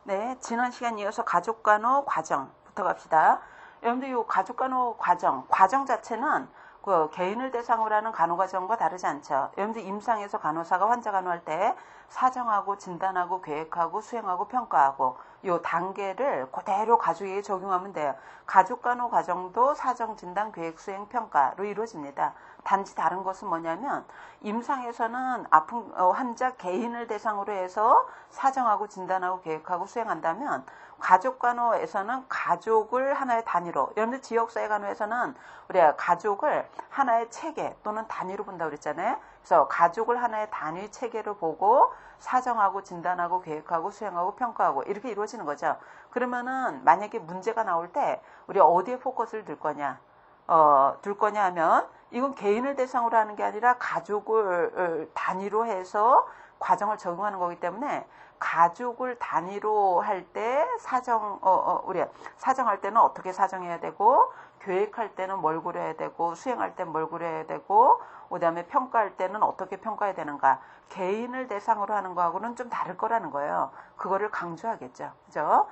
네, 지난 시간 이어서 가족간호 과정부터 갑시다. 여러분들 이 가족간호 과정 자체는 그 개인을 대상으로 하는 간호과정과 다르지 않죠. 여러분들 임상에서 간호사가 환자 간호할 때 사정하고 진단하고 계획하고 수행하고 평가하고 이 단계를 그대로 가족에게 적용하면 돼요. 가족간호 과정도 사정, 진단, 계획, 수행, 평가로 이루어집니다. 단지 다른 것은 뭐냐면 임상에서는 아픈 환자 개인을 대상으로 해서 사정하고 진단하고 계획하고 수행한다면 가족간호에서는 가족을 하나의 단위로, 여러분들 지역사회 간호에서는 우리가 가족을 하나의 체계 또는 단위로 본다고 그랬잖아요. 그래서 가족을 하나의 단위 체계로 보고 사정하고 진단하고 계획하고 수행하고 평가하고 이렇게 이루어지는 거죠. 그러면은 만약에 문제가 나올 때 우리 어디에 포커스를 둘 거냐? 둘 거냐 하면 이건 개인을 대상으로 하는 게 아니라 가족을 단위로 해서 과정을 적용하는 거기 때문에 가족을 단위로 할 때 우리 사정할 때는 어떻게 사정해야 되고 계획할 때는 뭘 고려해야 되고 수행할 때는 뭘 고려해야 되고 그다음에 평가할 때는 어떻게 평가해야 되는가. 개인을 대상으로 하는 거하고는 좀 다를 거라는 거예요. 그거를 강조하겠죠. 그죠?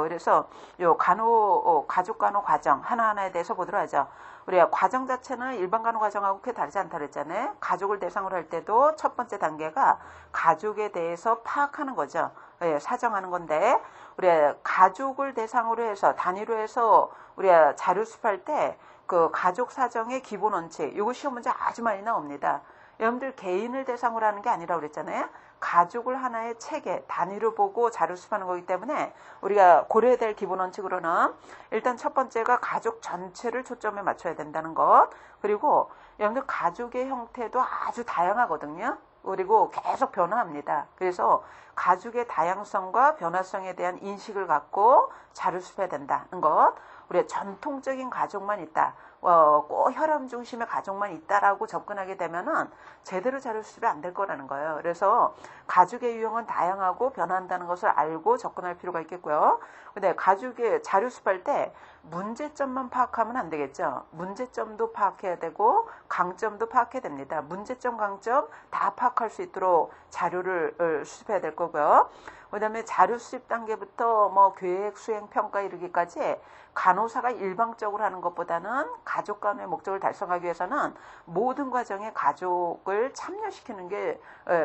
그래서 요 가족 간호 과정 하나하나에 대해서 보도록 하죠. 우리가 과정 자체는 일반 간호 과정하고 크게 다르지 않다 그랬잖아요. 가족을 대상으로 할 때도 첫 번째 단계가 가족에 대해서 파악하는 거죠. 예, 사정하는 건데 우리가 가족을 대상으로 해서 단위로 해서 우리가 자료 수집할 때 그 가족 사정의 기본 원칙 이거 시험 문제 아주 많이 나옵니다. 여러분들 개인을 대상으로 하는 게 아니라고 그랬잖아요. 가족을 하나의 체계 단위로 보고 자료 수집하는 거기 때문에 우리가 고려해야 될 기본 원칙으로는 일단 첫 번째가 가족 전체를 초점에 맞춰야 된다는 것. 그리고 여러분들 가족의 형태도 아주 다양하거든요. 그리고 계속 변화합니다. 그래서 가족의 다양성과 변화성에 대한 인식을 갖고 자료 수집해야 된다는 것. 우리가 전통적인 가족만 있다. 꼭 혈연 중심의 가족만 있다라고 접근하게 되면은 제대로 자료 수집이 안 될 거라는 거예요. 그래서 가족의 유형은 다양하고 변화한다는 것을 알고 접근할 필요가 있겠고요. 근데 가족의 자료 수집할 때 문제점만 파악하면 안 되겠죠. 문제점도 파악해야 되고 강점도 파악해야 됩니다. 문제점, 강점 다 파악할 수 있도록 자료를 수집해야 될 거고요. 그 다음에 자료 수집 단계부터 뭐 계획, 수행, 평가 이르기까지 간호사가 일방적으로 하는 것보다는 가족 간호의 목적을 달성하기 위해서는 모든 과정에 가족을 참여시키는 게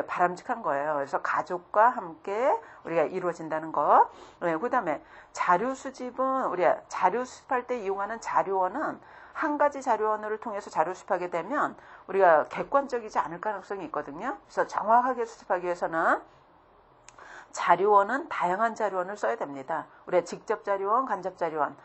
바람직한 거예요. 그래서 가족과 함께 우리가 이루어진다는 것. 그 다음에 자료 수집은 우리가 자료 수집할 때 이용하는 자료원은 한 가지 자료원을 통해서 자료 수집하게 되면 우리가 객관적이지 않을 가능성이 있거든요. 그래서 정확하게 수집하기 위해서는 자료원은 다양한 자료원을 써야 됩니다. 우리가 직접 자료원, 간접 자료원,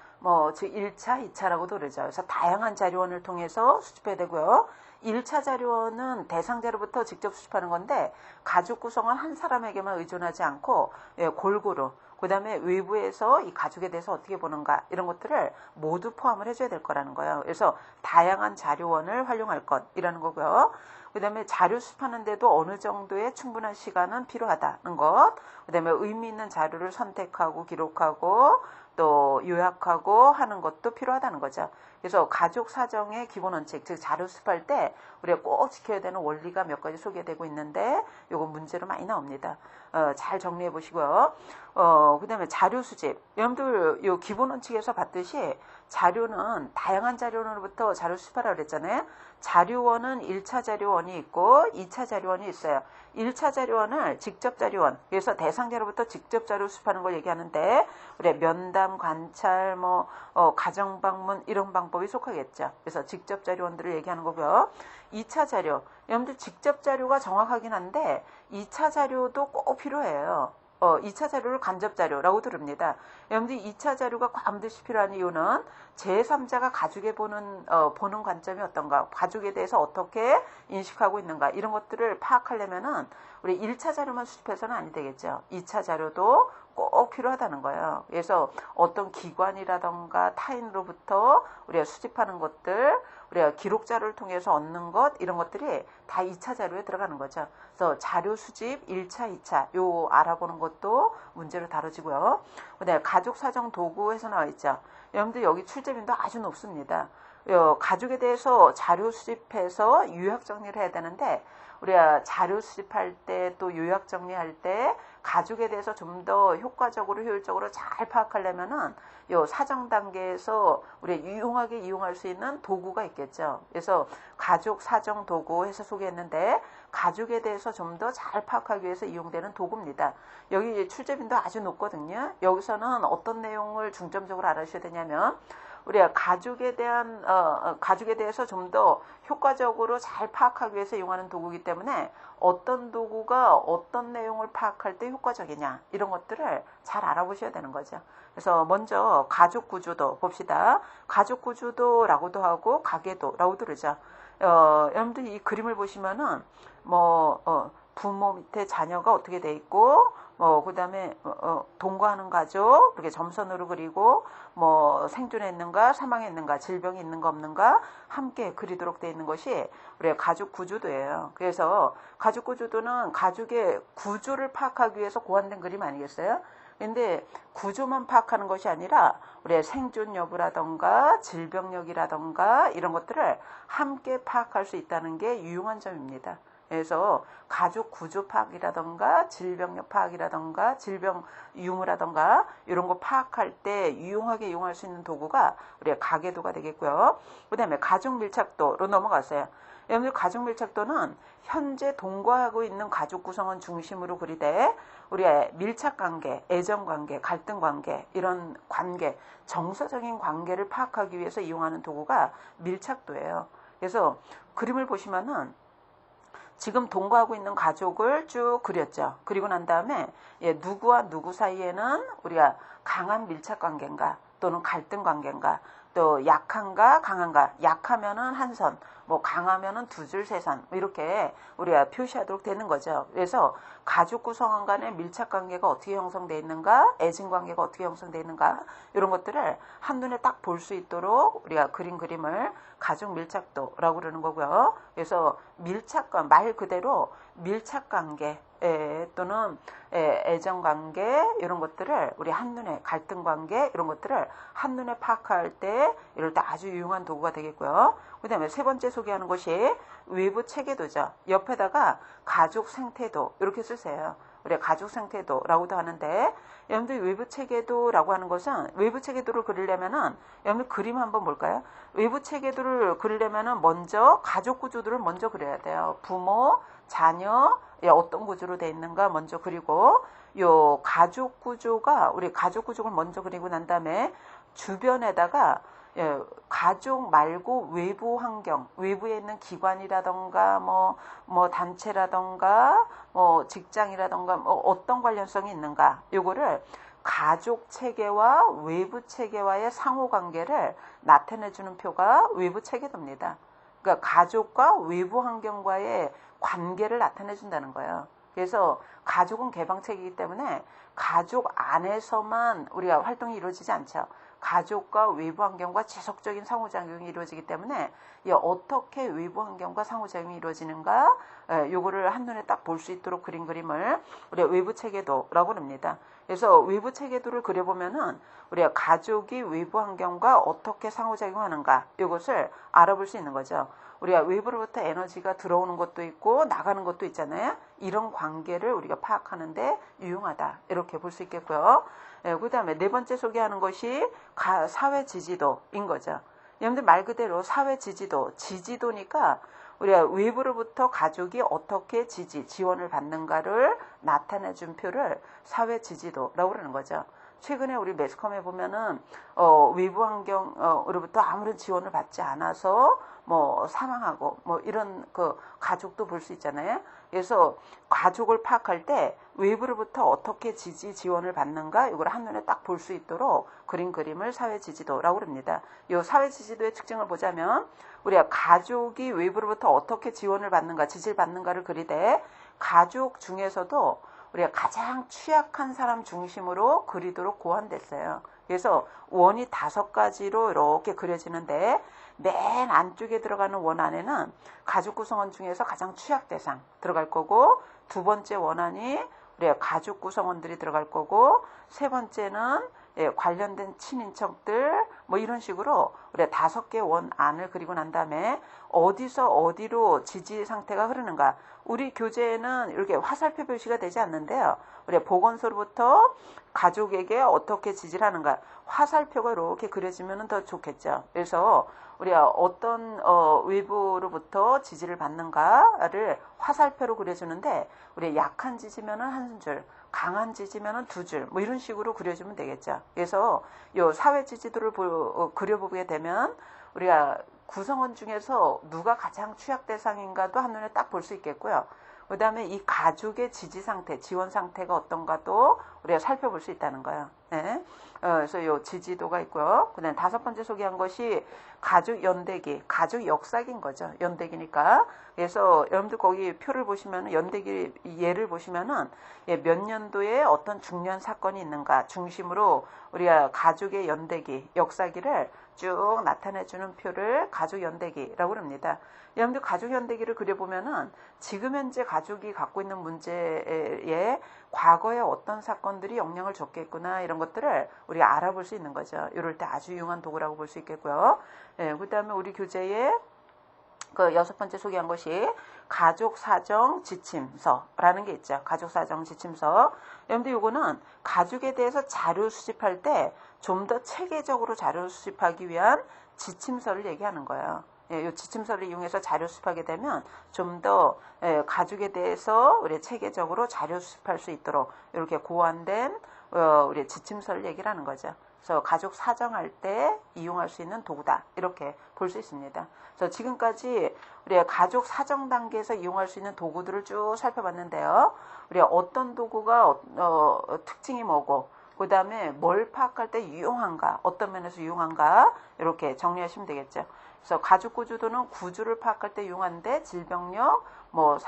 즉 1차, 2차라고도 그러죠. 그래서 다양한 자료원을 통해서 수집해야 되고요. 1차 자료원은 대상자로부터 직접 수집하는 건데 가족 구성은 한 사람에게만 의존하지 않고 골고루 그 다음에 외부에서 이 가족에 대해서 어떻게 보는가 이런 것들을 모두 포함을 해줘야 될 거라는 거예요. 그래서 다양한 자료원을 활용할 것이라는 거고요. 그 다음에 자료 수집하는데도 어느 정도의 충분한 시간은 필요하다는 것. 그 다음에 의미 있는 자료를 선택하고 기록하고 또 요약하고 하는 것도 필요하다는 거죠. 그래서 가족 사정의 기본 원칙, 즉 자료 수집할 때 우리가 꼭 지켜야 되는 원리가 몇 가지 소개되고 있는데 이거 문제로 많이 나옵니다. 잘 정리해 보시고요. 그 다음에 자료 수집. 여러분들 이 기본 원칙에서 봤듯이 자료는 다양한 자료로부터 자료 수집하라고 그랬잖아요. 자료원은 1차 자료원이 있고 2차 자료원이 있어요. 1차 자료원을 직접 자료원, 그래서 대상자로부터 직접 자료 수집하는 걸 얘기하는데 우리 면담, 관찰, 가정 방문 이런 방법이 속하겠죠. 그래서 직접 자료원들을 얘기하는 거고요. 2차 자료, 여러분들 직접 자료가 정확하긴 한데 2차 자료도 꼭 필요해요. 2차 자료를 간접 자료라고 부릅니다. 여러분들 2차 자료가 반드시 필요한 이유는 제3자가 가족에 보는 관점이 어떤가, 가족에 대해서 어떻게 인식하고 있는가 이런 것들을 파악하려면은 우리 1차 자료만 수집해서는 아니 되겠죠. 2차 자료도 꼭 필요하다는 거예요. 그래서 어떤 기관이라던가 타인으로부터 우리가 수집하는 것들, 우리가 기록 자료를 통해서 얻는 것 이런 것들이 다 2차 자료에 들어가는 거죠. 그래서 자료 수집 1차, 2차 요 알아보는 것도 문제로 다뤄지고요. 그다음에 가족 사정 도구에서 나와 있죠. 여러분들 여기 출제빈도 아주 높습니다. 가족에 대해서 자료 수집해서 요약 정리를 해야 되는데 우리가 자료 수집할 때 또 요약 정리할 때 가족에 대해서 좀 더 효과적으로 효율적으로 잘 파악하려면은 요 사정 단계에서 우리 유용하게 이용할 수 있는 도구가 있겠죠. 그래서 가족 사정 도구 해서 소개했는데 가족에 대해서 좀 더 잘 파악하기 위해서 이용되는 도구입니다. 여기 출제빈도 아주 높거든요. 여기서는 어떤 내용을 중점적으로 알아주셔야 되냐면 우리가 가족에 대해서 좀 더 효과적으로 잘 파악하기 위해서 이용하는 도구이기 때문에 어떤 도구가 어떤 내용을 파악할 때 효과적이냐 이런 것들을 잘 알아보셔야 되는 거죠. 그래서 먼저 가족 구조도 봅시다. 가족 구조도라고도 하고 가계도라고도 그러죠. 여러분들 이 그림을 보시면은 부모 밑에 자녀가 어떻게 돼 있고 그 다음에 동거하는 가족 이렇게 점선으로 그리고 생존했는가 사망했는가 질병이 있는가 없는가 함께 그리도록 되어 있는 것이 우리가 가족 구조도예요. 그래서 가족 구조도는 가족의 구조를 파악하기 위해서 고안된 그림 아니겠어요? 근데 구조만 파악하는 것이 아니라 우리의 생존 여부라던가 질병 여부라던가 이런 것들을 함께 파악할 수 있다는 게 유용한 점입니다. 그래서 가족 구조 파악이라던가 질병력 파악이라던가 질병 유무라던가 이런 거 파악할 때 유용하게 이용할 수 있는 도구가 우리의 가계도가 되겠고요. 그 다음에 가족 밀착도로 넘어갔어요. 여러분들 가족 밀착도는 현재 동거하고 있는 가족 구성원 중심으로 그리되 우리의 밀착관계, 애정관계, 갈등관계 이런 관계, 정서적인 관계를 파악하기 위해서 이용하는 도구가 밀착도예요. 그래서 그림을 보시면은 지금 동거하고 있는 가족을 쭉 그렸죠. 그리고 난 다음에 누구와 누구 사이에는 우리가 강한 밀착관계인가 또는 갈등관계인가 또 약한가 강한가 약하면은 한 선, 강하면은 두 줄 세 선 이렇게 우리가 표시하도록 되는 거죠. 그래서 가족 구성원 간의 밀착관계가 어떻게 형성되어 있는가 애증관계가 어떻게 형성되어 있는가 이런 것들을 한눈에 딱 볼 수 있도록 우리가 그린 그림을 가족 밀착도라고 그러는 거고요. 그래서 밀착관 말 그대로 밀착관계 또는 애정관계 이런 것들을 우리 한눈에 갈등관계 이런 것들을 한눈에 파악할 때 이럴 때 아주 유용한 도구가 되겠고요. 그 다음에 세 번째 소개하는 것이 외부 체계도죠. 옆에다가 가족 생태도 이렇게 쓰세요. 우리가 가족 생태도라고도 하는데 여러분들 외부 체계도라고 하는 것은 외부 체계도를 그리려면은 여러분들 그림 한번 볼까요? 외부 체계도를 그리려면은 먼저 가족 구조도를 먼저 그려야 돼요. 부모, 자녀, 어떤 구조로 되어 있는가 먼저 그리고 요 가족 구조가 우리 가족 구조를 먼저 그리고 난 다음에 주변에다가 가족 말고 외부 환경, 외부에 있는 기관이라던가 단체라던가 직장이라던가 어떤 관련성이 있는가 요거를 가족 체계와 외부 체계와의 상호 관계를 나타내 주는 표가 외부 체계도입니다. 그러니까 가족과 외부 환경과의 관계를 나타내 준다는 거예요. 그래서 가족은 개방체계이기 때문에 가족 안에서만 우리가 활동이 이루어지지 않죠. 가족과 외부 환경과 지속적인 상호작용이 이루어지기 때문에 어떻게 외부 환경과 상호작용이 이루어지는가 요거를 한눈에 딱 볼 수 있도록 그린 그림을 우리가 외부 체계도라고 합니다. 그래서 외부 체계도를 그려보면은 우리가 가족이 외부 환경과 어떻게 상호작용하는가 이것을 알아볼 수 있는 거죠. 우리가 외부로부터 에너지가 들어오는 것도 있고 나가는 것도 있잖아요. 이런 관계를 우리가 파악하는데 유용하다 이렇게 볼 수 있겠고요. 그 다음에 네 번째 소개하는 것이 사회 지지도인 거죠. 여러분들 말 그대로 사회 지지도, 지지도니까 우리가 외부로부터 가족이 어떻게 지원을 받는가를 나타내 준 표를 사회 지지도라고 그러는 거죠. 최근에 우리 매스컴에 보면은 외부 환경으로부터 아무런 지원을 받지 않아서 사망하고 이런 그 가족도 볼 수 있잖아요. 그래서 가족을 파악할 때 외부로부터 어떻게 지원을 받는가 이걸 한눈에 딱 볼 수 있도록 그린 그림을 사회 지지도라고 합니다. 이 사회 지지도의 특징을 보자면 우리가 가족이 외부로부터 어떻게 지원을 받는가 지지를 받는가를 그리되 가족 중에서도 우리가 가장 취약한 사람 중심으로 그리도록 고안됐어요. 그래서 원이 5가지로 이렇게 그려지는데 맨 안쪽에 들어가는 원 안에는 가족 구성원 중에서 가장 취약 대상 들어갈 거고 두 번째 원안이 우리가 가족 구성원들이 들어갈 거고 세 번째는 예, 관련된 친인척들 뭐 이런 식으로 우리가 5개 원안을 그리고 난 다음에 어디서 어디로 지지 상태가 흐르는가. 우리 교재에는 이렇게 화살표 표시가 되지 않는데요. 우리가 보건소로부터 가족에게 어떻게 지지를 하는가. 화살표가 이렇게 그려지면 더 좋겠죠. 그래서 우리가 어떤 외부로부터 지지를 받는가를 화살표로 그려주는데 우리 약한 지지면은 한 줄, 강한 지지면은 2줄, 뭐 이런 식으로 그려주면 되겠죠. 그래서 요 사회 지지도를 그려보게 되면 우리가 구성원 중에서 누가 가장 취약 대상인가도 한눈에 딱 볼 수 있겠고요. 그 다음에 이 가족의 지지 상태, 지원 상태가 어떤가도 우리가 살펴볼 수 있다는 거예요. 네. 그래서 요 지지도가 있고요. 그 다음에 5번째 소개한 것이 가족 연대기, 가족 역사기인 거죠. 연대기니까. 그래서 여러분들 거기 표를 보시면은 연대기 예를 보시면은 몇 년도에 어떤 중요한 사건이 있는가 중심으로 우리가 가족의 연대기, 역사기를 쭉 나타내주는 표를 가족 연대기라고 합니다. 여러분들 가족 연대기를 그려보면은 지금 현재 가족이 갖고 있는 문제에 과거에 어떤 사건들이 영향을 줬겠구나 이런 것들을 우리가 알아볼 수 있는 거죠. 이럴 때 아주 유용한 도구라고 볼 수 있겠고요. 예, 그 다음에 우리 교재에 그 6번째 소개한 것이 가족사정 지침서라는 게 있죠. 가족사정 지침서. 여러분들 요거는 가족에 대해서 자료 수집할 때 좀 더 체계적으로 자료 수집하기 위한 지침서를 얘기하는 거예요. 예, 이 지침서를 이용해서 자료 수집하게 되면 좀 더 가족에 대해서 우리 체계적으로 자료 수집할 수 있도록 이렇게 고안된 우리 지침서를 얘기를 하는 거죠. 그래서 가족 사정할 때 이용할 수 있는 도구다 이렇게 볼 수 있습니다. 그래서 지금까지 우리가 가족 사정 단계에서 이용할 수 있는 도구들을 쭉 살펴봤는데요. 우리가 어떤 도구가 특징이 뭐고 그 다음에 뭘 파악할 때 유용한가, 어떤 면에서 유용한가 이렇게 정리하시면 되겠죠. 그래서 가족 구조도는 구조를 파악할 때 유용한데 질병력, 뭐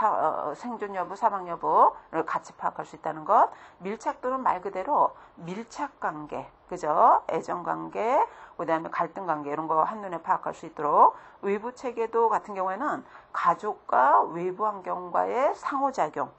생존 여부, 사망 여부를 같이 파악할 수 있다는 것. 밀착도는 말 그대로 밀착 관계, 그죠? 애정 관계, 그다음에 갈등 관계 이런 거 한눈에 파악할 수 있도록. 외부 체계도 같은 경우에는 가족과 외부 환경과의 상호작용,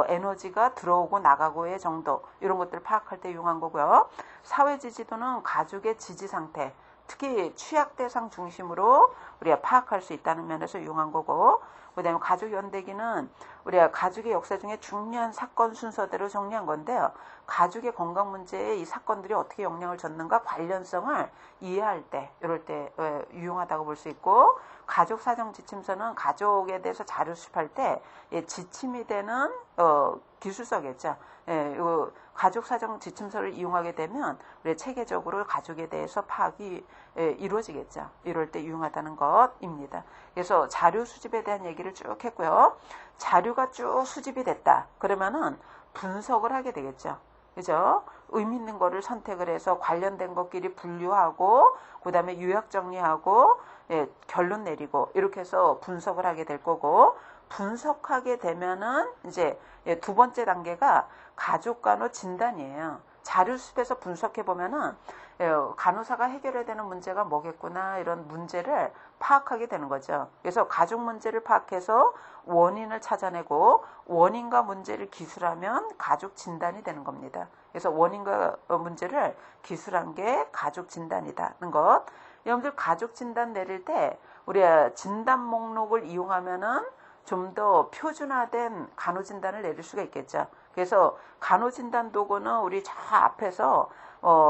에너지가 들어오고 나가고의 정도 이런 것들을 파악할 때 유용한 거고요. 사회 지지도는 가족의 지지 상태, 특히 취약 대상 중심으로 우리가 파악할 수 있다는 면에서 유용한 거고, 그 다음에 가족 연대기는 우리가 가족의 역사 중에 중요한 사건 순서대로 정리한 건데요. 가족의 건강 문제에 이 사건들이 어떻게 영향을 줬는가 관련성을 이해할 때, 이럴 때 유용하다고 볼 수 있고, 가족 사정 지침서는 가족에 대해서 자료 수집할 때 지침이 되는 기술서겠죠. 요 가족 사정 지침서를 이용하게 되면 우리 체계적으로 가족에 대해서 파악이 이루어지겠죠. 이럴 때 유용하다는 것입니다. 그래서 자료 수집에 대한 얘기를 쭉 했고요. 자료가 쭉 수집이 됐다. 그러면은 분석을 하게 되겠죠. 그죠? 의미 있는 거를 선택을 해서 관련된 것끼리 분류하고 그 다음에 요약 정리하고 결론 내리고 이렇게 해서 분석을 하게 될 거고, 분석하게 되면은 이제 2번째 단계가 가족 간호 진단이에요. 자료 수집해서 분석해 보면은 간호사가 해결해야 되는 문제가 뭐겠구나 이런 문제를 파악하게 되는 거죠. 그래서 가족 문제를 파악해서 원인을 찾아내고 원인과 문제를 기술하면 가족 진단이 되는 겁니다. 그래서 원인과 문제를 기술한 게 가족 진단이라는 것. 여러분들 가족 진단 내릴 때 우리가 진단 목록을 이용하면은 좀 더 표준화된 간호진단을 내릴 수가 있겠죠. 그래서 간호진단 도구는 우리 저 앞에서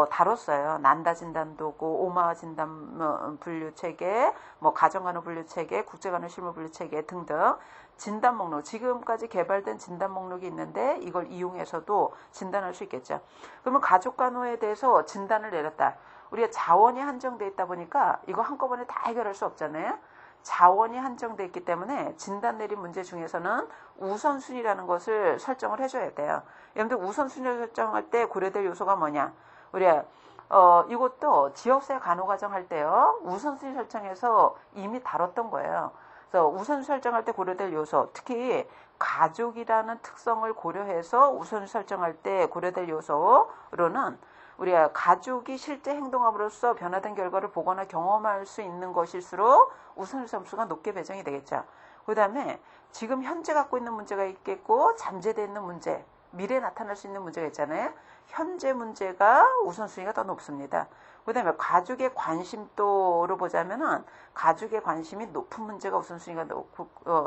다뤘어요. 난다 진단 도구, 오마와 진단 분류 체계, 뭐 가정간호 분류 체계, 국제간호 실무 분류 체계 등등 진단 목록, 지금까지 개발된 진단 목록이 있는데 이걸 이용해서도 진단할 수 있겠죠. 그러면 가족간호에 대해서 진단을 내렸다. 우리가 자원이 한정돼 있다 보니까 이거 한꺼번에 다 해결할 수 없잖아요. 자원이 한정돼 있기 때문에 진단 내린 문제 중에서는 우선순위라는 것을 설정을 해줘야 돼요. 여러분들 우선순위를 설정할 때 고려될 요소가 뭐냐? 우리가 이것도 지역사회 간호과정 할 때요. 우선순위 설정해서 이미 다뤘던 거예요. 그래서 우선순위 설정할 때 고려될 요소, 특히 가족이라는 특성을 고려해서 우선순위 설정할 때 고려될 요소로는 우리가 가족이 실제 행동함으로써 변화된 결과를 보거나 경험할 수 있는 것일수록 우선순위 점수가 높게 배정이 되겠죠. 그 다음에 지금 현재 갖고 있는 문제가 있겠고 잠재되어 있는 문제, 미래에 나타날 수 있는 문제가 있잖아요. 현재 문제가 우선순위가 더 높습니다. 그 다음에 가족의 관심도로 보자면은 가족의 관심이 높은 문제가 우선순위가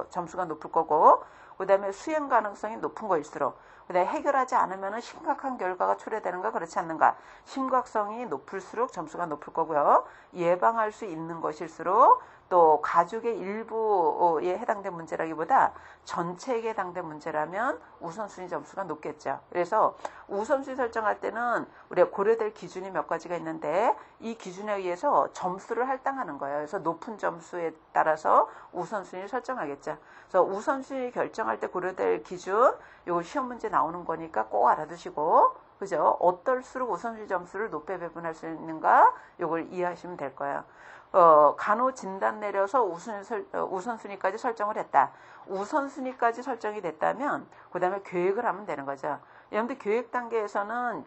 점수가 높을 거고, 그 다음에 수행 가능성이 높은 거일수록, 그 다음에 해결하지 않으면 심각한 결과가 초래되는가 그렇지 않는가, 심각성이 높을수록 점수가 높을 거고요. 예방할 수 있는 것일수록 또 가족의 일부에 해당된 문제라기보다 전체에게 해당된 문제라면 우선순위 점수가 높겠죠. 그래서 우선순위 설정할 때는 우리가 고려될 기준이 몇 가지가 있는데 이 기준에 의해서 점수를 할당하는 거예요. 그래서 높은 점수에 따라서 우선순위를 설정하겠죠. 그래서 우선순위 결정할 때 고려될 기준, 요 시험 문제 나오는 거니까 꼭 알아두시고, 그죠? 어떨수록 우선순위 점수를 높게 배분할 수 있는가, 요걸 이해하시면 될 거예요. 간호 진단 내려서 우선순위까지 설정을 했다. 우선순위까지 설정이 됐다면 그 다음에 계획을 하면 되는 거죠. 여러분들 계획 단계에서는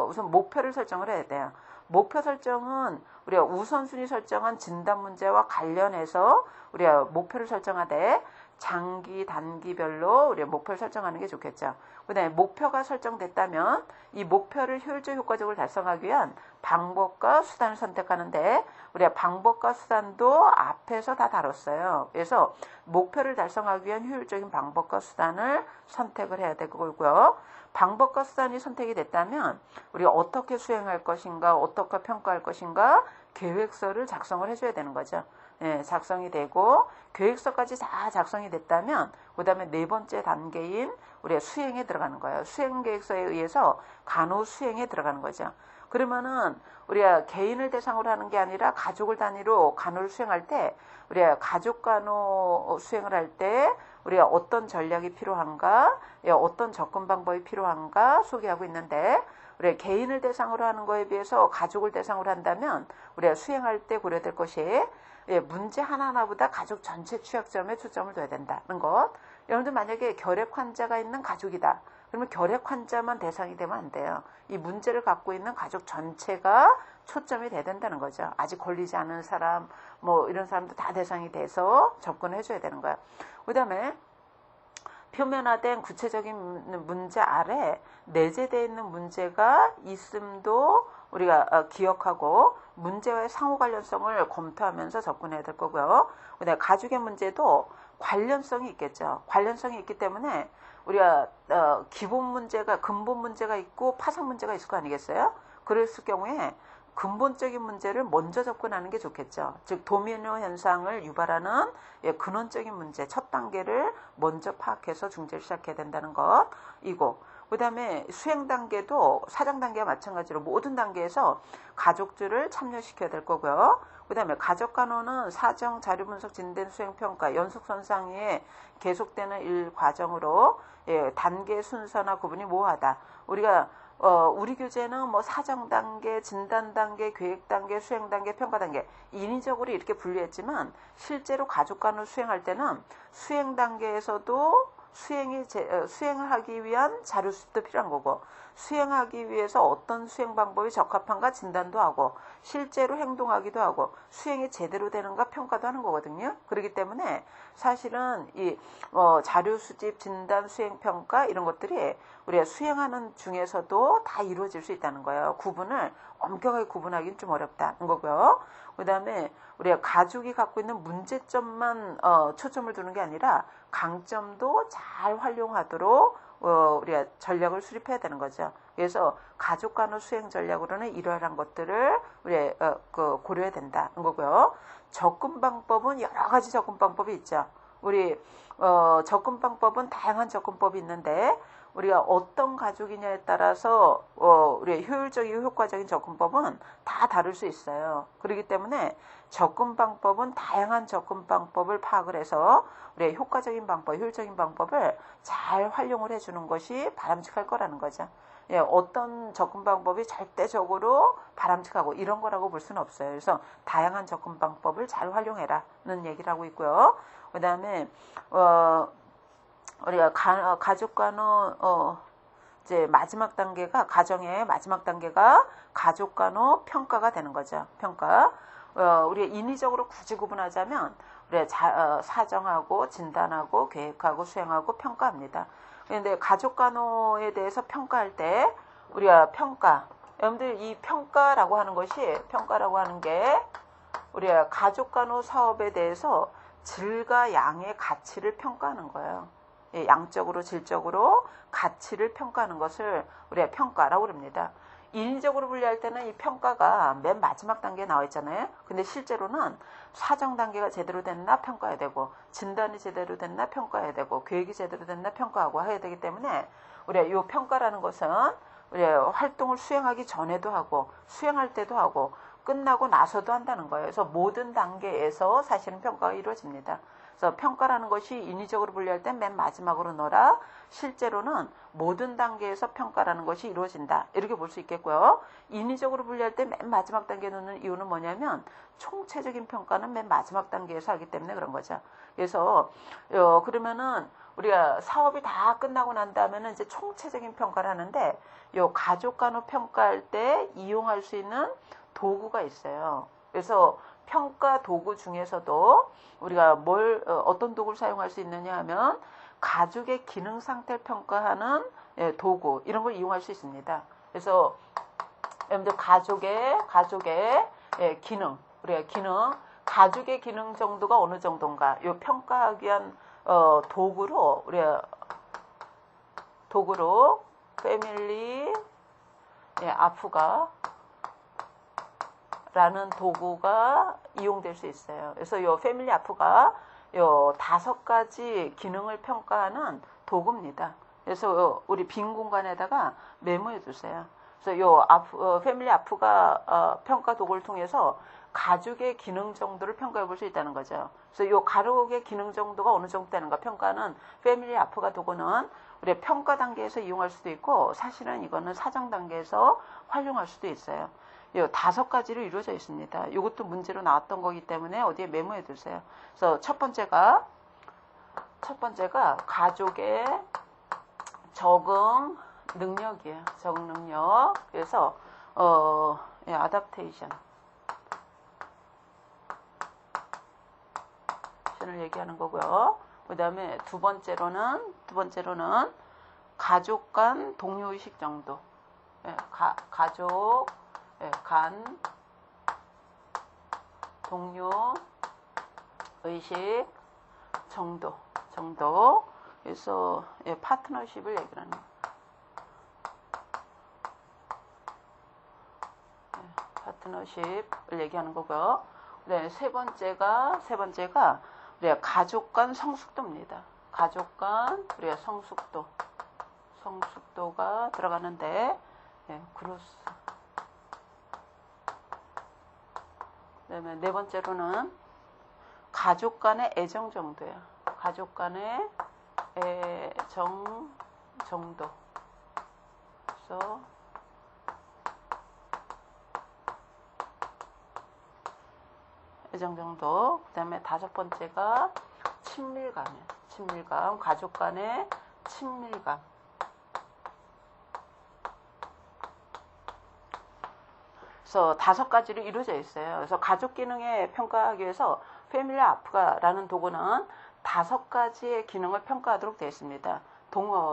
우선 목표를 설정을 해야 돼요. 목표 설정은 우리가 우선순위 설정한 진단 문제와 관련해서 우리가 목표를 설정하되 장기, 단기별로 우리가 목표를 설정하는 게 좋겠죠. 그 다음에 목표가 설정됐다면 이 목표를 효율적이고 효과적으로 달성하기 위한 방법과 수단을 선택하는데 우리가 방법과 수단도 앞에서 다 다뤘어요. 그래서 목표를 달성하기 위한 효율적인 방법과 수단을 선택을 해야 될 거고요. 방법과 수단이 선택이 됐다면 우리가 어떻게 수행할 것인가, 어떻게 평가할 것인가 계획서를 작성을 해줘야 되는 거죠. 네, 작성이 되고 계획서까지 다 작성이 됐다면 그 다음에 네 번째 단계인 우리가 수행에 들어가는 거예요. 수행계획서에 의해서 간호 수행에 들어가는 거죠. 그러면은 우리가 개인을 대상으로 하는 게 아니라 가족을 단위로 간호를 수행할 때 우리가 가족 간호 수행을 할 때 우리가 어떤 전략이 필요한가, 어떤 접근 방법이 필요한가 소개하고 있는데 우리가 개인을 대상으로 하는 거에 비해서 가족을 대상으로 한다면 우리가 수행할 때 고려될 것이 문제 하나하나보다 가족 전체 취약점에 초점을 둬야 된다는 것. 여러분들 만약에 결핵 환자가 있는 가족이다. 그러면 결핵 환자만 대상이 되면 안 돼요. 이 문제를 갖고 있는 가족 전체가 초점이 돼야 된다는 거죠. 아직 걸리지 않은 사람, 뭐 이런 사람도 다 대상이 돼서 접근해 줘야 되는 거예요. 그 다음에 표면화된 구체적인 문제 아래 내재되어 있는 문제가 있음도 우리가 기억하고 문제와의 상호 관련성을 검토하면서 접근해야 될 거고요. 그다음에 가족의 문제도 관련성이 있겠죠. 관련성이 있기 때문에 우리가 기본 문제가, 근본 문제가 있고 파상 문제가 있을 거 아니겠어요? 그랬을 경우에 근본적인 문제를 먼저 접근하는 게 좋겠죠. 즉 도미노 현상을 유발하는 근원적인 문제 첫 단계를 먼저 파악해서 중재를 시작해야 된다는 것이고, 그 다음에 수행 단계도 사정 단계와 마찬가지로 모든 단계에서 가족들을 참여시켜야 될 거고요. 그 다음에 가족간호는 사정, 자료분석, 진단, 수행평가, 연속선상위에 계속되는 일 과정으로 단계 순서나 구분이 모호하다. 우리가 우리 교재는 뭐 사정 단계, 진단 단계, 계획 단계, 수행 단계, 평가 단계 인위적으로 이렇게 분류했지만 실제로 가족간호 수행할 때는 수행 단계에서도 수행을 하기 위한 자료 수집도 필요한 거고, 수행하기 위해서 어떤 수행 방법이 적합한가 진단도 하고, 실제로 행동하기도 하고, 수행이 제대로 되는가 평가도 하는 거거든요. 그렇기 때문에 사실은 이 자료 수집, 진단, 수행, 평가 이런 것들이 우리가 수행하는 중에서도 다 이루어질 수 있다는 거예요. 구분을 엄격하게 구분하기는 좀 어렵다는 거고요. 그 다음에 우리가 가족이 갖고 있는 문제점만 초점을 두는 게 아니라 강점도 잘 활용하도록 우리가 전략을 수립해야 되는 거죠. 그래서 가족 간호 수행 전략으로는 이러한 것들을 우리가 고려해야 된다는 거고요. 접근 방법은 여러 가지 접근 방법이 있죠. 우리 접근 방법은 다양한 접근법이 있는데 우리가 어떤 가족이냐에 따라서 우리가 효율적이고 효과적인 접근법은 다 다를 수 있어요. 그렇기 때문에 접근 방법은 다양한 접근 방법을 파악을 해서 우리가 효과적인 방법, 효율적인 방법을 잘 활용을 해주는 것이 바람직할 거라는 거죠. 어떤 접근 방법이 절대적으로 바람직하고 이런 거라고 볼 수는 없어요. 그래서 다양한 접근 방법을 잘 활용해라는 얘기를 하고 있고요. 그 다음에 우리가 가족 간호 이제 마지막 단계가 가정의 마지막 단계가 가족 간호 평가가 되는 거죠. 평가. 우리가 인위적으로 굳이 구분하자면 우리가 사정하고 진단하고 계획하고 수행하고 평가합니다. 그런데 가족간호에 대해서 평가할 때 우리가 여러분들 이 평가라고 하는 게 우리가 가족간호 사업에 대해서 질과 양의 가치를 평가하는 거예요. 예, 양적으로 질적으로 가치를 평가하는 것을 우리가 평가라고 합니다. 인위적으로 분류할 때는 이 평가가 맨 마지막 단계에 나와 있잖아요. 근데 실제로는 사정 단계가 제대로 됐나 평가해야 되고, 진단이 제대로 됐나 평가해야 되고, 계획이 제대로 됐나 평가하고 해야 되기 때문에 우리가 이 평가라는 것은 우리가 활동을 수행하기 전에도 하고 수행할 때도 하고 끝나고 나서도 한다는 거예요. 그래서 모든 단계에서 사실은 평가가 이루어집니다. 그래서 평가라는 것이 인위적으로 분류할 땐 맨 마지막으로 넣어라. 실제로는 모든 단계에서 평가라는 것이 이루어진다. 이렇게 볼 수 있겠고요. 인위적으로 분류할 때 맨 마지막 단계에 넣는 이유는 뭐냐면 총체적인 평가는 맨 마지막 단계에서 하기 때문에 그런 거죠. 그래서 그러면은 우리가 사업이 다 끝나고 난 다음에는 이제 총체적인 평가를 하는데 요 가족간호 평가할 때 이용할 수 있는 도구가 있어요. 그래서 평가 도구 중에서도 우리가 어떤 도구를 사용할 수 있느냐 하면 가족의 기능 상태를 평가하는 도구 이런 걸 이용할 수 있습니다. 그래서 여러분들 가족의 기능, 우리가 가족의 기능 정도가 어느 정도인가 요 평가하기 위한 도구로 패밀리 아프가 라는 도구가 이용될 수 있어요. 그래서 요 패밀리 아프가 요 5가지 기능을 평가하는 도구입니다. 그래서 우리 빈 공간에다가 메모해 두세요. 그래서 요 패밀리 아프가 평가 도구를 통해서 가족의 기능 정도를 평가해 볼 수 있다는 거죠. 그래서 요 가족의 기능 정도가 어느 정도 되는가 평가는 패밀리 아프가 도구는 우리 평가 단계에서 이용할 수도 있고 사실은 이거는 사정 단계에서 활용할 수도 있어요. 요 5가지로 이루어져 있습니다. 이것도 문제로 나왔던 거기 때문에 어디에 메모해 두세요. 그래서 첫 번째가 가족의 적응 능력이에요. 적응 능력. 그래서 아답테이션 을 얘기하는 거고요. 그다음에 두 번째로는 가족 간 동료 의식 정도. 가족 간 동료 의식 정도. 그래서 파트너십을 얘기하는 거예요. 파트너십을 얘기하는 거고요. 네, 세 번째가 우리가 가족 간 성숙도입니다. 가족 간 우리가 성숙도가 들어가는데 그로스. 그다음에 네 번째로는 가족 간의 애정 정도예요. 가족 간의 애정 정도. 그래서 애정 정도. 그 다음에 5번째가 친밀감이에요. 친밀감. 가족 간의 친밀감. 그래서 5가지로 이루어져 있어요. 그래서 가족 기능에 평가하기 위해서 패밀리 아프가라는 도구는 5가지의 기능을 평가하도록 되어 있습니다.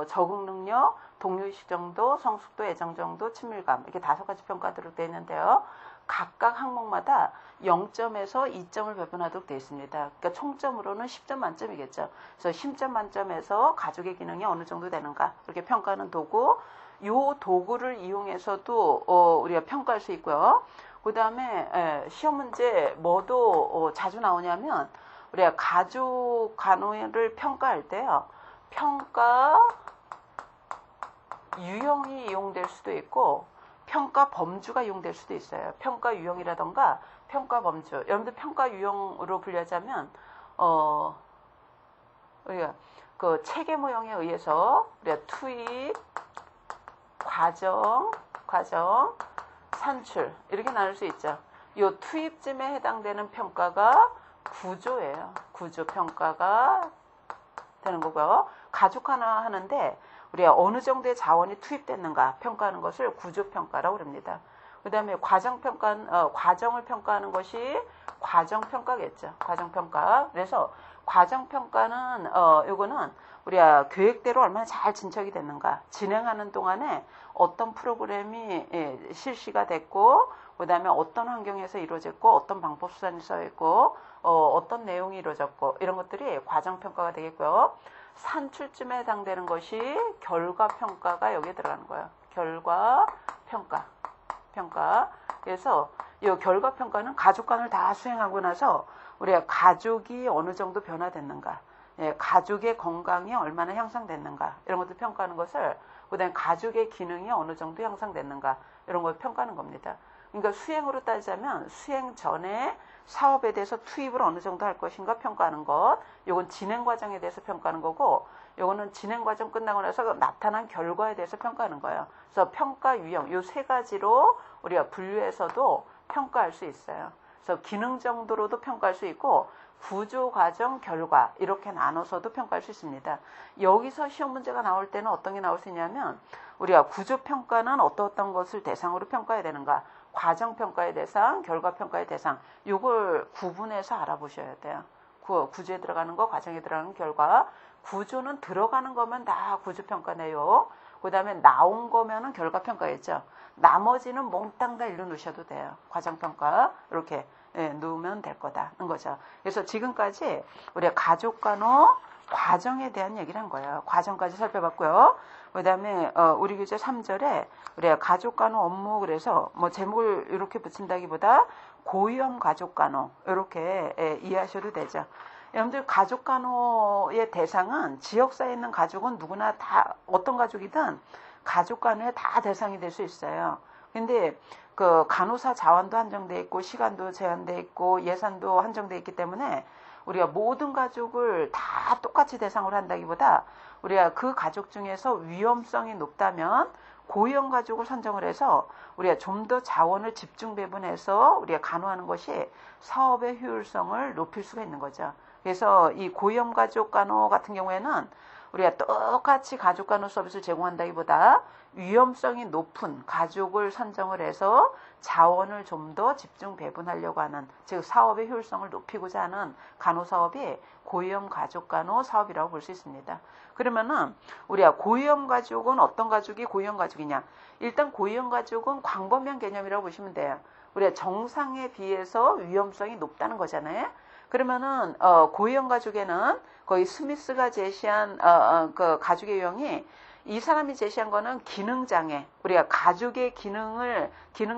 적응 능력, 동료의식 정도, 성숙도, 애정 정도, 친밀감 이렇게 5가지 평가하도록 되어 있는데요. 각각 항목마다 0점에서 2점을 배분하도록 되어 있습니다. 그러니까 총점으로는 10점 만점이겠죠. 그래서 10점 만점에서 가족의 기능이 어느 정도 되는가 이렇게 평가하는 도구. 이 도구를 이용해서도 우리가 평가할 수 있고요. 그 다음에 시험 문제 뭐도 자주 나오냐면 우리가 가족 간호를 평가할 때요. 평가 유형이 이용될 수도 있고 평가 범주가 이용될 수도 있어요. 평가 유형이라던가 평가 범주. 여러분들 평가 유형으로 분류하자면 우리가 그 체계 모형에 의해서 우리가 투입, 과정, 산출 이렇게 나눌 수 있죠. 이 투입쯤에 해당되는 평가가 구조예요. 구조 평가가 되는 거고요. 가족 하나 하는데 우리가 어느 정도의 자원이 투입됐는가 평가하는 것을 구조평가라고 합니다. 그 다음에 과정을 평가하는 것이 과정평가겠죠. 과정평가. 그래서 과정평가는 요거는 우리가 계획대로 얼마나 잘 진척이 됐는가, 진행하는 동안에 어떤 프로그램이 실시가 됐고, 그 다음에 어떤 환경에서 이루어졌고, 어떤 방법 수단이 써있고, 어떤 내용이 이루어졌고, 이런 것들이 과정평가가 되겠고요. 산출쯤에 해당되는 것이 결과평가가 여기에 들어가는 거예요. 결과평가. 그래서 이 결과평가는 가족관을 다 수행하고 나서 우리가 가족이 어느 정도 변화됐는가, 가족의 건강이 얼마나 향상됐는가, 이런 것도 평가하는 것을, 그 다음에 가족의 기능이 어느 정도 향상됐는가, 이런 걸 평가하는 겁니다. 그러니까 수행으로 따지자면 수행 전에 사업에 대해서 투입을 어느 정도 할 것인가 평가하는 것, 요건 진행 과정에 대해서 평가하는 거고, 요거는 진행 과정 끝나고 나서 나타난 결과에 대해서 평가하는 거예요. 그래서 평가 유형, 요 세 가지로 우리가 분류해서도 평가할 수 있어요. 그래서 기능 정도로도 평가할 수 있고, 구조, 과정, 결과 이렇게 나눠서도 평가할 수 있습니다. 여기서 시험 문제가 나올 때는 어떤 게 나올 수 있냐면, 우리가 구조평가는 어떤 것을 대상으로 평가해야 되는가, 과정평가의 대상, 결과평가의 대상, 이걸 구분해서 알아보셔야 돼요. 구조에 들어가는 거, 과정에 들어가는 결과. 구조는 들어가는 거면 다 구조평가네요. 그 다음에 나온 거면은 결과평가겠죠. 나머지는 몽땅 다 일러놓으셔도 돼요. 과정평가 이렇게 놓으면 될 거다는 거죠. 그래서 지금까지 우리가 가족간호 과정에 대한 얘기를 한 거예요. 과정까지 살펴봤고요. 그 다음에 우리 교재 3절에 우리가 가족간호 업무, 그래서 뭐 제목을 이렇게 붙인다기보다 고위험 가족간호 이렇게 이해하셔도 되죠. 여러분들 가족간호의 대상은 지역사회에 있는 가족은 누구나 다, 어떤 가족이든 가족간호에 다 대상이 될 수 있어요. 근데 그 간호사 자원도 한정돼 있고, 시간도 제한돼 있고, 예산도 한정돼 있기 때문에 우리가 모든 가족을 다 똑같이 대상으로 한다기보다 우리가 그 가족 중에서 위험성이 높다면 고위험 가족을 선정을 해서 우리가 좀 더 자원을 집중 배분해서 우리가 간호하는 것이 사업의 효율성을 높일 수가 있는 거죠. 그래서 이 고위험 가족 간호 같은 경우에는 우리가 똑같이 가족 간호 서비스를 제공한다기보다 위험성이 높은 가족을 선정을 해서 자원을 좀 더 집중 배분하려고 하는, 즉 사업의 효율성을 높이고자 하는 간호 사업이 고위험 가족 간호 사업이라고 볼 수 있습니다. 그러면은 우리가 고위험 가족은 어떤 가족이 고위험 가족이냐? 일단 고위험 가족은 광범위한 개념이라고 보시면 돼요. 우리가 정상에 비해서 위험성이 높다는 거잖아요. 그러면은 고위험 가족에는 거의 스미스가 제시한 그 가족의 유형이, 이 사람이 제시한 거는 기능 장애, 우리가 가족의 기능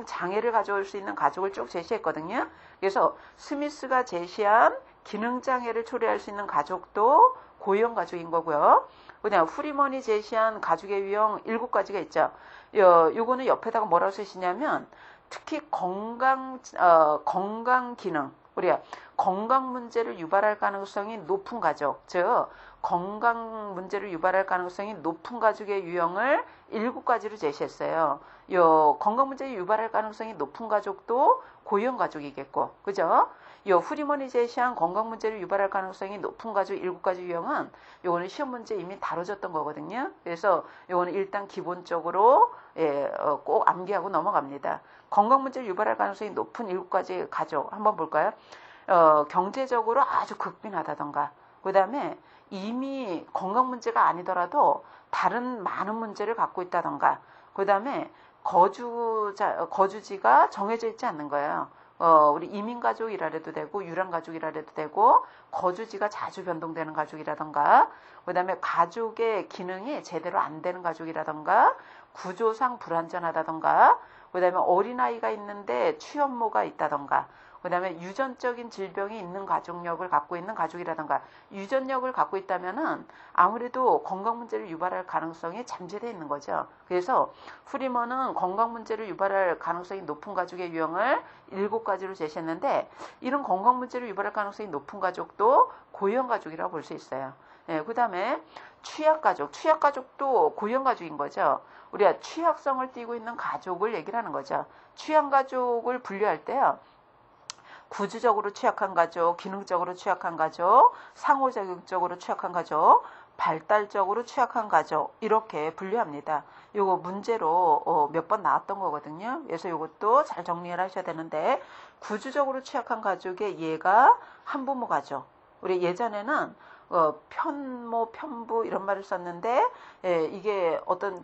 장애를 가져올 수 있는 가족을 쭉 제시했거든요. 그래서 스미스가 제시한 기능 장애를 초래할 수 있는 가족도 고위험 가족인 거고요. 그냥 후리먼이 제시한 가족의 유형 7가지가 있죠. 요거는 옆에다가 뭐라고 쓰시냐면, 특히 건강 기능, 우리가 건강 문제를 유발할 가능성이 높은 가족, 즉 건강 문제를 유발할 가능성이 높은 가족의 유형을 7가지로 제시했어요. 요 건강 문제를 유발할 가능성이 높은 가족도 고위험 가족이겠고, 그죠? 요 후리먼이 제시한 건강 문제를 유발할 가능성이 높은 가족 7가지 유형은 요거는 시험 문제 이미 다뤄졌던 거거든요. 그래서 요거는 일단 기본적으로 꼭 암기하고 넘어갑니다. 건강 문제를 유발할 가능성이 높은 7가지 가족 한번 볼까요? 경제적으로 아주 극빈하다던가, 그 다음에 이미 건강 문제가 아니더라도 다른 많은 문제를 갖고 있다던가, 그 다음에 거주지가 정해져 있지 않는 거예요. 우리 이민가족이라도 되고, 유랑가족이라도 되고, 거주지가 자주 변동되는 가족이라던가, 그 다음에 가족의 기능이 제대로 안 되는 가족이라던가, 구조상 불완전하다던가, 그 다음에 어린아이가 있는데 취업모가 있다던가, 그 다음에 유전적인 질병이 있는 가족력을 갖고 있는 가족이라던가, 유전력을 갖고 있다면은 아무래도 건강 문제를 유발할 가능성이 잠재되어 있는 거죠. 그래서 후리먼은 건강 문제를 유발할 가능성이 높은 가족의 유형을 7가지로 제시했는데, 이런 건강 문제를 유발할 가능성이 높은 가족도 고위험 가족이라고 볼 수 있어요. 그 다음에 취약가족도 고위험 가족인 거죠. 우리가 취약성을 띠고 있는 가족을 얘기를 하는 거죠. 취약가족을 분류할 때요, 구조적으로 취약한 가족, 기능적으로 취약한 가족, 상호작용적으로 취약한 가족, 발달적으로 취약한 가족, 이렇게 분류합니다. 요거 문제로 몇 번 나왔던 거거든요. 그래서 요것도 잘 정리를 하셔야 되는데, 구조적으로 취약한 가족의 예가 한부모 가족, 우리 예전에는 편모, 편부 이런 말을 썼는데 이게 어떤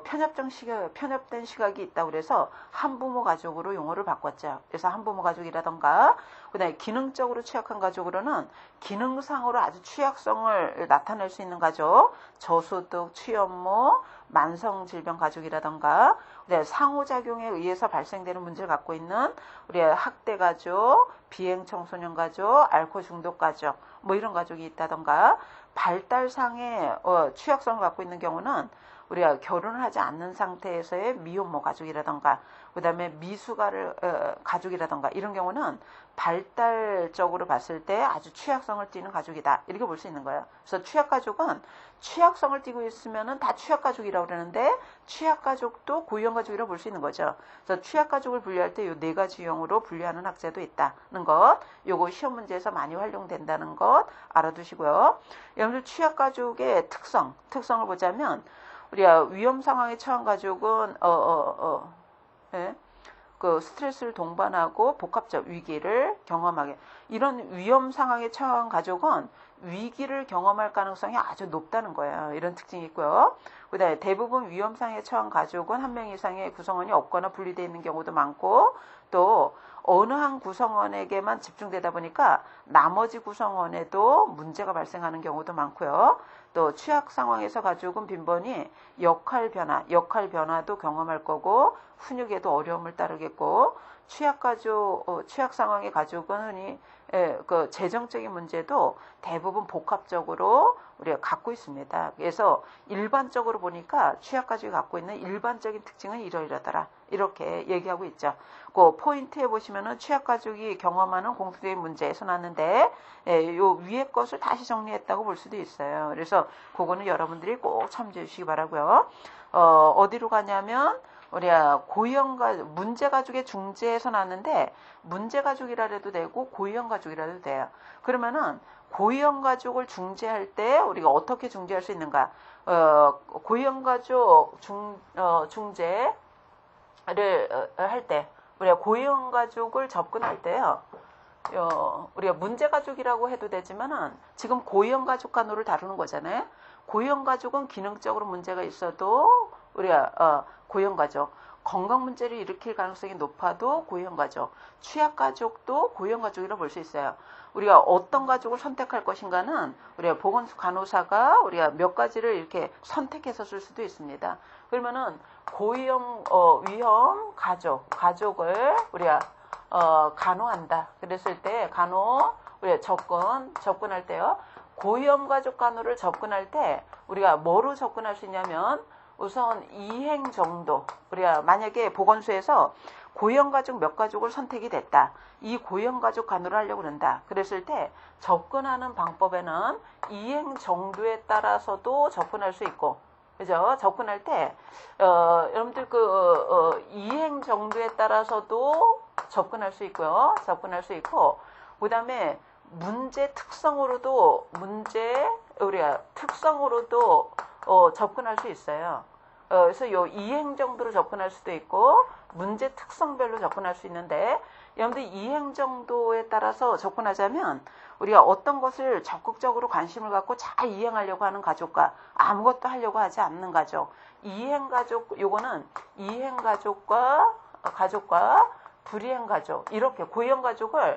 편협된 시각이 있다고 그래서 한부모 가족으로 용어를 바꿨죠. 그래서 한부모 가족이라던가 그다음에 기능적으로 취약한 가족으로는 기능상으로 아주 취약성을 나타낼 수 있는 가족, 저소득, 취업모, 만성질병 가족이라던가 그다음에 상호작용에 의해서 발생되는 문제를 갖고 있는 우리의 학대 가족, 비행 청소년 가족, 알코올 중독 가족 뭐 이런 가족이 있다던가 발달상의 취약성을 갖고 있는 경우는 우리가 결혼을 하지 않는 상태에서의 미혼모 가족이라던가 그 다음에 미숙아를 가족이라던가 이런 경우는 발달적으로 봤을 때 아주 취약성을 띠는 가족이다 이렇게 볼 수 있는 거예요. 그래서 취약가족은 취약성을 띠고 있으면은 다 취약가족이라고 그러는데 취약가족도 고유형 가족이라고 볼 수 있는 거죠. 그래서 취약가족을 분류할 때 이 네 가지 유형으로 분류하는 학제도 있다는 것, 요거 시험 문제에서 많이 활용된다는 것 알아두시고요. 여러분들 취약가족의 특성을 보자면 우리가 위험 상황에 처한 가족은 그 스트레스를 동반하고 복합적 위기를 경험하게 이런 위험 상황에 처한 가족은 위기를 경험할 가능성이 아주 높다는 거예요. 이런 특징이 있고요. 그다음에 대부분 위험 상황에 처한 가족은 한 명 이상의 구성원이 없거나 분리되어 있는 경우도 많고 또 어느 한 구성원에게만 집중되다 보니까 나머지 구성원에도 문제가 발생하는 경우도 많고요. 또 취약 상황에서 가족은 빈번히 역할 변화도 경험할 거고 훈육에도 어려움을 따르겠고 취약 상황의 가족은 흔히 그 재정적인 문제도 대부분 복합적으로 우리가 갖고 있습니다. 그래서 일반적으로 보니까 취약 가족이 갖고 있는 일반적인 특징은 이러이러더라 이렇게 얘기하고 있죠. 그 포인트에 보시면은 취약 가족이 경험하는 공통적인 문제에서 났는데 요 위에 것을 다시 정리했다고 볼 수도 있어요. 그래서 그거는 여러분들이 꼭 참조해 주시기 바라고요. 어디로 가냐면 우리가 문제가족의 중재에서 났는데 문제가족이라 해도 되고 고유형 가족이라도 돼요. 그러면은 고유형 가족을 중재할 때 우리가 어떻게 중재할 수 있는가? 고유형 가족 중재를 할 때 우리가 고유형 가족을 접근할 때요. 우리가 문제가족이라고 해도 되지만은 지금 고유형 가족 간호를 다루는 거잖아요. 고유형 가족은 기능적으로 문제가 있어도 우리가 고유형 가족, 건강 문제를 일으킬 가능성이 높아도 고유형 가족, 취약 가족도 고유형 가족이라고 볼 수 있어요. 우리가 어떤 가족을 선택할 것인가는 우리가 보건소 간호사가 우리가 몇 가지를 이렇게 선택해서 쓸 수도 있습니다. 그러면은 고유형 위험 가족을 우리가 간호한다. 그랬을 때 우리가 접근할 때요. 고위험 가족 간호를 접근할 때 우리가 뭐로 접근할 수 있냐면 우선 이행 정도. 우리가 만약에 보건소에서 고위험 가족 몇 가족을 선택이 됐다. 이 고위험 가족 간호를 하려고 그런다. 그랬을 때 접근하는 방법에는 이행 정도에 따라서도 접근할 수 있고, 그죠? 접근할 때 여러분들 이행 정도에 따라서도 접근할 수 있고요. 접근할 수 있고, 그다음에 문제 특성으로도 접근할 수 있어요. 그래서 요 이행 정도로 접근할 수도 있고 문제 특성별로 접근할 수 있는데 여러분들 이행 정도에 따라서 접근하자면 우리가 어떤 것을 적극적으로 관심을 갖고 잘 이행하려고 하는 가족과 아무것도 하려고 하지 않는 가족, 이행 가족, 요거는 이행 가족과 불이행 가족, 이렇게 고위험 가족을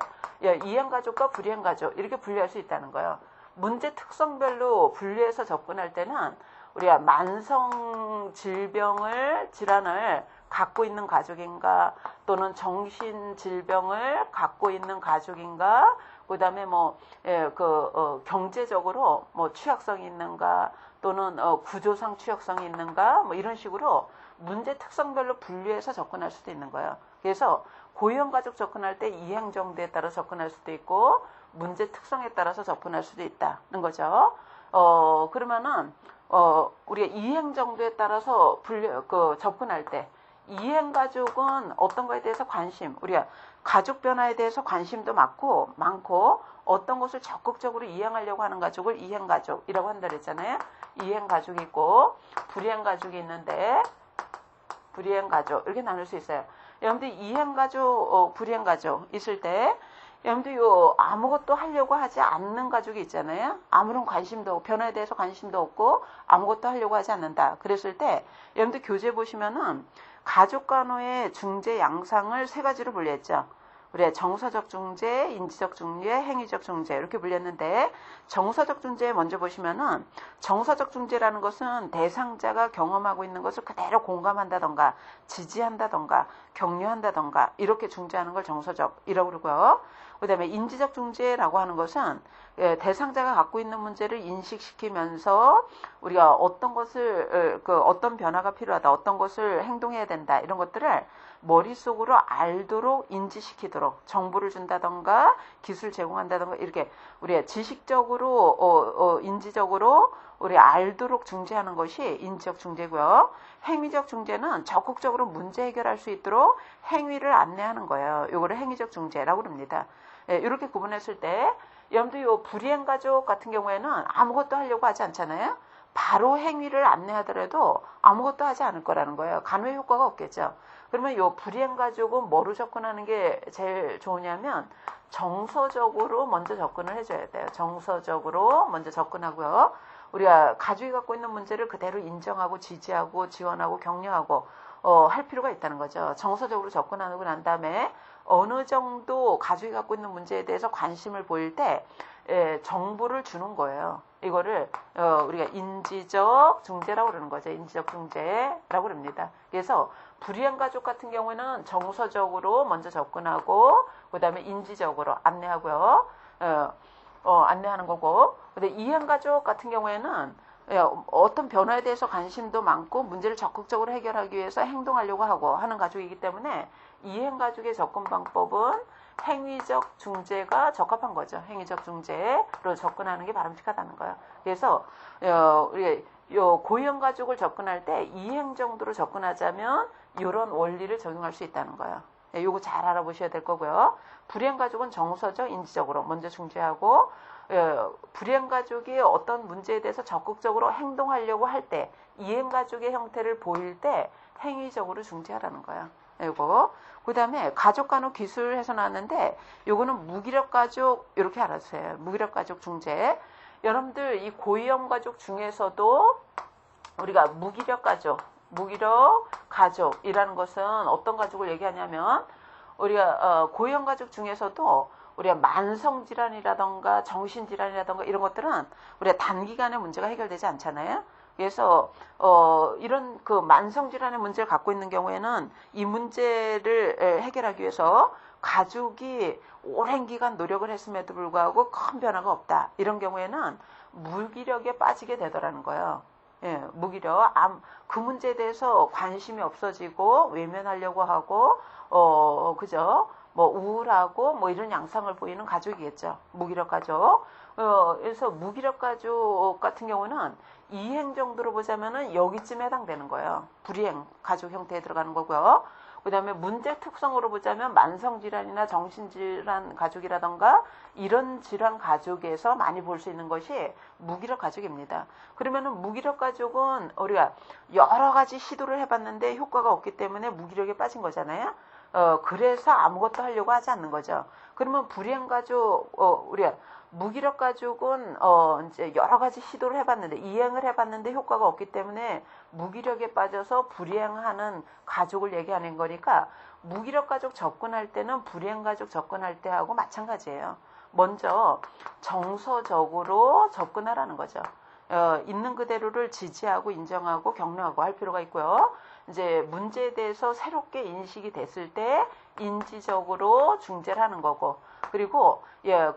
이행 가족과 불이행 가족 이렇게 분류할 수 있다는 거예요. 문제 특성별로 분류해서 접근할 때는 우리가 만성 질환을 갖고 있는 가족인가 또는 정신 질병을 갖고 있는 가족인가, 그다음에 경제적으로 취약성이 있는가 또는 구조상 취약성이 있는가 이런 식으로 문제 특성별로 분류해서 접근할 수도 있는 거예요. 그래서 고위험 가족 접근할 때 이행 정도에 따라 접근할 수도 있고 문제 특성에 따라서 접근할 수도 있다는 거죠. 그러면은 우리가 이행 정도에 따라서 접근할 때 이행 가족은 어떤 거에 대해서 우리가 가족 변화에 대해서 관심도 많고 어떤 것을 적극적으로 이행하려고 하는 가족을 이행 가족이라고 한다 그랬잖아요. 이행 가족이 있고 불이행 가족이 있는데 불이행 가족 이렇게 나눌 수 있어요. 여러분들 이행 가족, 불이행 가족 있을 때 여러분들 요 아무것도 하려고 하지 않는 가족이 있잖아요. 아무런 관심도 없고 변화에 대해서 관심도 없고 아무것도 하려고 하지 않는다. 그랬을 때 여러분들 교재 보시면은 가족 간호의 중재 양상을 세 가지로 분류했죠. 우리 정서적 중재, 인지적 중재, 행위적 중재 이렇게 분류했는데 정서적 중재 먼저 보시면은 정서적 중재라는 것은 대상자가 경험하고 있는 것을 그대로 공감한다던가 지지한다던가 격려한다던가 이렇게 중재하는 걸 정서적이라고 그러고요. 그 다음에 인지적 중재라고 하는 것은 대상자가 갖고 있는 문제를 인식시키면서 우리가 어떤 것을 어떤 변화가 필요하다, 어떤 것을 행동해야 된다 이런 것들을 머릿속으로 알도록 인지시키도록 정보를 준다던가 기술 제공한다던가 이렇게 우리가 지식적으로 인지적으로 우리 알도록 중재하는 것이 인지적 중재고요. 행위적 중재는 적극적으로 문제 해결할 수 있도록 행위를 안내하는 거예요. 이거를 행위적 중재라고 합니다. 이렇게 구분했을 때 여러분들 요 불이행 가족 같은 경우에는 아무것도 하려고 하지 않잖아요. 바로 행위를 안내하더라도 아무것도 하지 않을 거라는 거예요. 간호의 효과가 없겠죠. 그러면 요 불이행 가족은 뭐로 접근하는 게 제일 좋으냐면 정서적으로 먼저 접근을 해줘야 돼요. 정서적으로 먼저 접근하고요. 우리가 가족이 갖고 있는 문제를 그대로 인정하고 지지하고 지원하고 격려하고 할 필요가 있다는 거죠. 정서적으로 접근하고 난 다음에 어느 정도 가족이 갖고 있는 문제에 대해서 관심을 보일 때 정보를 주는 거예요. 이거를 우리가 인지적 중재라고 그러는 거죠. 인지적 중재라고 그럽니다. 그래서 불이행 가족 같은 경우에는 정서적으로 먼저 접근하고 그 다음에 인지적으로 안내하고요. 안내하는 거고, 근데 이행 가족 같은 경우에는 어떤 변화에 대해서 관심도 많고 문제를 적극적으로 해결하기 위해서 행동하려고 하고 하는 가족이기 때문에 이행 가족의 접근 방법은 행위적 중재가 적합한 거죠. 행위적 중재로 접근하는 게 바람직하다는 거예요. 그래서 우리 고위험 가족을 접근할 때 이행 정도로 접근하자면 이런 원리를 적용할 수 있다는 거예요. 요거 잘 알아보셔야 될 거고요. 불이행 가족은 정서적, 인지적으로 먼저 중재하고 불이행 가족이 어떤 문제에 대해서 적극적으로 행동하려고 할 때 이행 가족의 형태를 보일 때 행위적으로 중재하라는 거예요. 요거. 그 다음에 가족 간호 기술에서 나왔는데 요거는 무기력 가족 이렇게 알아주세요. 무기력 가족 중재. 여러분들 이 고위험 가족 중에서도 우리가 무기력 가족이라는 것은 어떤 가족을 얘기하냐면 우리가 고위험 가족 중에서도 우리가 만성질환이라던가 정신질환이라던가 이런 것들은 우리가 단기간에 문제가 해결되지 않잖아요. 그래서 이런 그 만성질환의 문제를 갖고 있는 경우에는 이 문제를 해결하기 위해서 가족이 오랜 기간 노력을 했음에도 불구하고 큰 변화가 없다. 이런 경우에는 무기력에 빠지게 되더라는 거예요. 예, 무기력, 그 문제에 대해서 관심이 없어지고 외면하려고 하고, 그죠? 뭐 우울하고 뭐 이런 양상을 보이는 가족이겠죠. 무기력 가족. 그래서 무기력 가족 같은 경우는 이행 정도로 보자면은 여기쯤에 해당되는 거예요. 불이행 가족 형태에 들어가는 거고요. 그 다음에 문제 특성으로 보자면 만성질환이나 정신질환 가족이라던가 이런 질환 가족에서 많이 볼 수 있는 것이 무기력 가족입니다. 그러면은 무기력 가족은 우리가 여러 가지 시도를 해봤는데 효과가 없기 때문에 무기력에 빠진 거잖아요. 그래서 아무것도 하려고 하지 않는 거죠. 그러면 불이행 가족, 우리가 무기력 가족은 이제 여러 가지 시도를 해봤는데 이행을 해봤는데 효과가 없기 때문에 무기력에 빠져서 불이행하는 가족을 얘기하는 거니까 무기력 가족 접근할 때는 불이행 가족 접근할 때하고 마찬가지예요. 먼저 정서적으로 접근하라는 거죠. 있는 그대로를 지지하고 인정하고 격려하고 할 필요가 있고요. 이제 문제에 대해서 새롭게 인식이 됐을 때 인지적으로 중재를 하는 거고, 그리고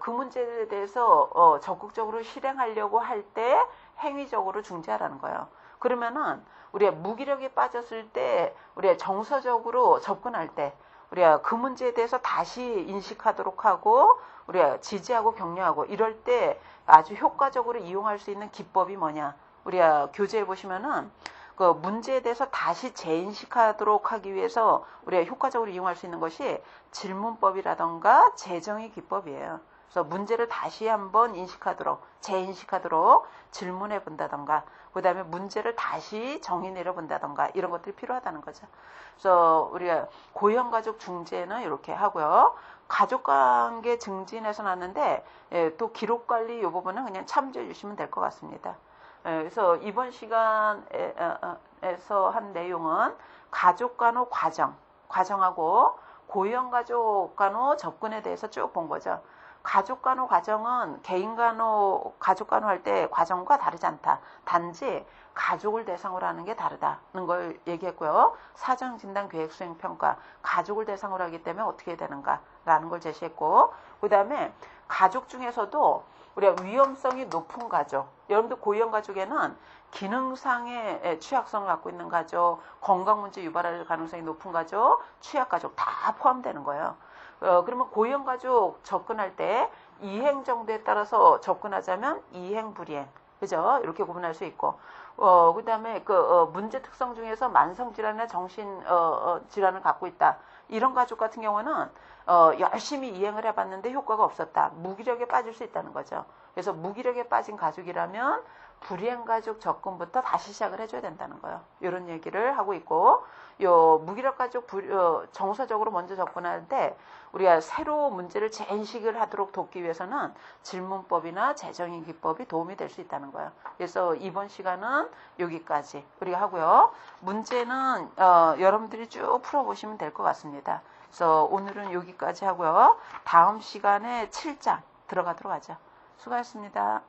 그 문제에 대해서 적극적으로 실행하려고 할 때 행위적으로 중재하라는 거예요. 그러면은 우리가 무기력에 빠졌을 때 우리가 정서적으로 접근할 때 우리가 그 문제에 대해서 다시 인식하도록 하고 우리가 지지하고 격려하고 이럴 때 아주 효과적으로 이용할 수 있는 기법이 뭐냐? 우리가 교재에 보시면은 그 문제에 대해서 다시 재인식하도록 하기 위해서 우리가 효과적으로 이용할 수 있는 것이 질문법이라던가 재정의 기법이에요. 그래서 문제를 다시 한번 인식하도록, 재인식하도록 질문해 본다던가, 그 다음에 문제를 다시 정의 내려 본다던가 이런 것들이 필요하다는 거죠. 그래서 우리가 고위험 가족 중재는 이렇게 하고요. 가족관계 증진에서 나왔는데 예, 또 기록관리 이 부분은 그냥 참조해 주시면 될 것 같습니다. 예, 그래서 이번 시간에서 한 내용은 가족간호 과정하고 고위험가족 간호 접근에 대해서 쭉 본 거죠. 가족간호 과정은 개인간호, 가족간호 할 때 과정과 다르지 않다. 단지 가족을 대상으로 하는 게 다르다는 걸 얘기했고요. 사정진단계획수행평가, 가족을 대상으로 하기 때문에 어떻게 해야 되는가라는 걸 제시했고, 그 다음에 가족 중에서도 우리가 위험성이 높은 가족, 여러분들 고위험 가족에는 기능상의 취약성을 갖고 있는 가족, 건강 문제 유발할 가능성이 높은 가족, 취약 가족 다 포함되는 거예요. 그러면 고위험 가족 접근할 때 이행 정도에 따라서 접근하자면 이행, 불이행, 그죠? 이렇게 구분할 수 있고, 그 다음에 문제 특성 중에서 만성질환이나 정신질환을 갖고 있다. 이런 가족 같은 경우는 열심히 이행을 해봤는데 효과가 없었다. 무기력에 빠질 수 있다는 거죠. 그래서 무기력에 빠진 가족이라면 불이행 가족 접근부터 다시 시작을 해줘야 된다는 거예요. 이런 얘기를 하고 있고, 요 무기력 가족 정서적으로 먼저 접근할 때 우리가 새로 문제를 재인식을 하도록 돕기 위해서는 질문법이나 재정의 기법이 도움이 될 수 있다는 거예요. 그래서 이번 시간은 여기까지 우리가 하고요. 문제는 여러분들이 쭉 풀어보시면 될 것 같습니다. 그래서 오늘은 여기까지 하고요. 다음 시간에 7장 들어가도록 하죠. 수고하셨습니다.